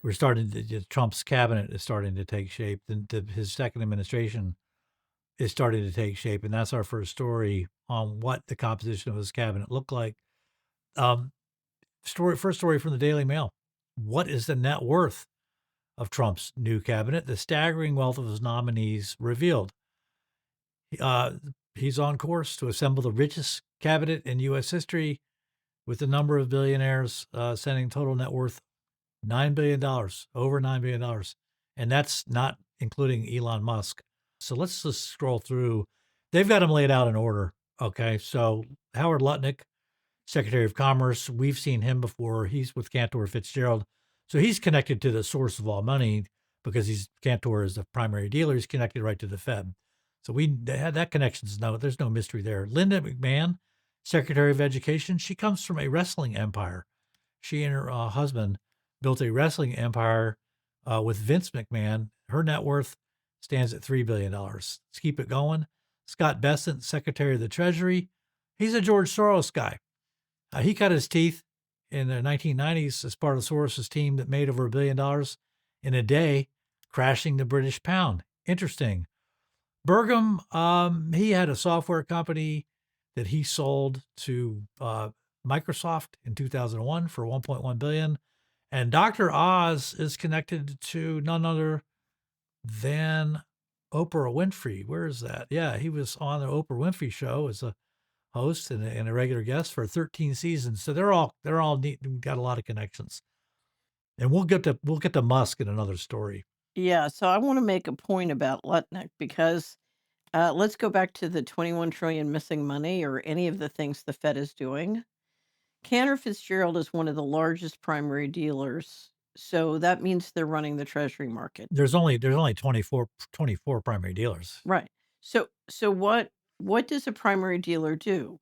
we're starting to, Trump's cabinet is starting to take shape. His second administration is starting to take shape, and that's our first story on what the composition of his cabinet looked like. Um, First story from the Daily Mail. What is the net worth of Trump's new cabinet? The staggering wealth of his nominees revealed. Uh, he's on course to assemble the richest cabinet in U.S. history, with the number of billionaires sending total net worth $9 billion, over $9 billion, and that's not including Elon Musk. So let's just scroll through. They've got them laid out in order. Okay, so Howard Lutnick, Secretary of Commerce, we've seen him before. He's with Cantor Fitzgerald, so he's connected to the source of all money because Cantor is the primary dealer. He's connected right to the Fed. So we had that connection's there's no mystery there. Linda McMahon, Secretary of Education, she comes from a wrestling empire. She and her husband built a wrestling empire with Vince McMahon. Her net worth stands at $3 billion. Let's keep it going. Scott Bessent, Secretary of the Treasury, he's a George Soros guy. He cut his teeth in the 1990s as part of Soros's team that made over $1 billion in a day, crashing the British pound. Interesting. Burgum, he had a software company that he sold to Microsoft in 2001 for $1.1 billion. And Dr. Oz is connected to none other than Oprah Winfrey. Where is that? Yeah, he was on the Oprah Winfrey show as a host and a regular guest for 13 seasons. So they're all neat, got a lot of connections. And we'll get to Musk in another story. Yeah, so I want to make a point about Lutnick because let's go back to the 21 trillion missing money or any of the things the Fed is doing. Cantor Fitzgerald is one of the largest primary dealers, so that means they're running the treasury market. There's only 24 primary dealers. Right. So what does a primary dealer do?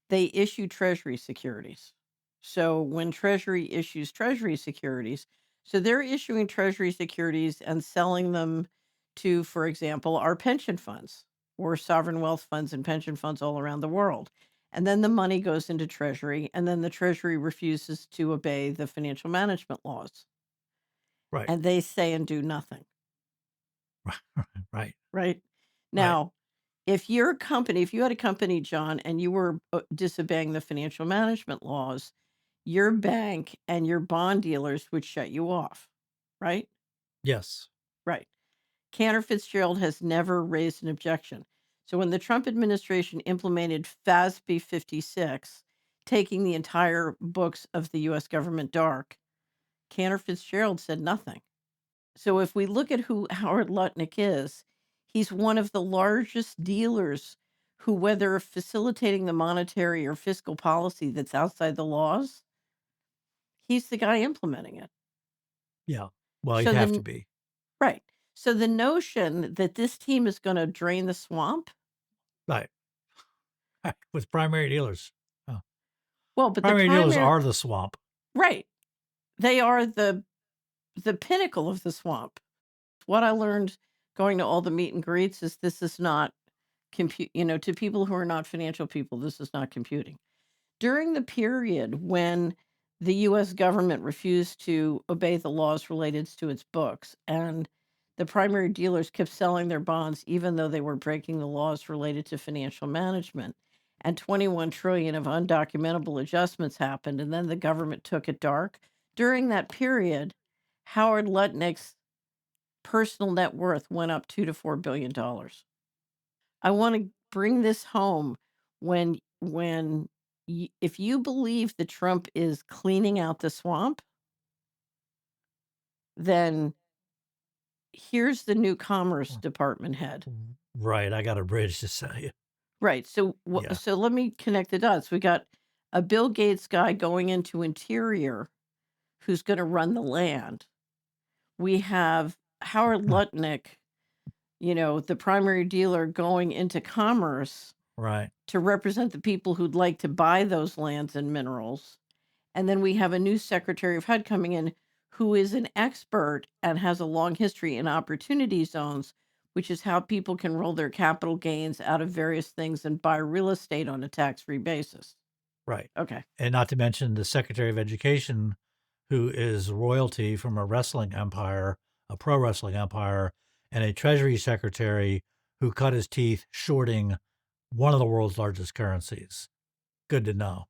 They issue treasury securities. So when treasury issues treasury securities, so they're issuing treasury securities and selling them to, for example, our pension funds or sovereign wealth funds and pension funds all around the world. And then the money goes into treasury, and then the treasury refuses to obey the financial management laws. Right. And they say and do nothing. Right. Right. Right. Now, if you had a company, John, and you were disobeying the financial management laws, your bank and your bond dealers would shut you off, right? Yes. Right. Cantor Fitzgerald has never raised an objection. So when the Trump administration implemented FASB 56, taking the entire books of the US government dark, Cantor Fitzgerald said nothing. So if we look at who Howard Lutnick is, he's one of the largest dealers who, whether facilitating the monetary or fiscal policy that's outside the laws, he's the guy implementing it. Yeah. Well, you'd So have to then, be. right. So the notion that this team is going to drain the swamp, Right. With primary dealers. Oh. well, but the Primary dealers primary, are the swamp. right. They are the pinnacle of the swamp. What I learned going to all the meet and greets is this is not compute, to people who are not financial people, this is not computing. During the period when the US government refused to obey the laws related to its books and the primary dealers kept selling their bonds even though they were breaking the laws related to financial management, and 21 trillion of undocumentable adjustments happened, and then the government took it dark. During that period, Howard Lutnick's personal net worth went up 2 to 4 billion dollars. I want to bring this home when if you believe that Trump is cleaning out the swamp, then here's the new Commerce Department head. Right. I got a bridge to sell you. Right. So Yeah. so let me connect the dots. We got a Bill Gates guy going into Interior who's going to run the land. We have Howard Lutnick, the primary dealer going into Commerce Right. to represent the people who'd like to buy those lands and minerals. And then we have a new Secretary of HUD coming in who is an expert and has a long history in opportunity zones, which is how people can roll their capital gains out of various things and buy real estate on a tax-free basis. Right. Okay. And not to mention the Secretary of Education who is royalty from a wrestling empire, a pro wrestling empire, and a treasury secretary who cut his teeth shorting one of the world's largest currencies. Good to know.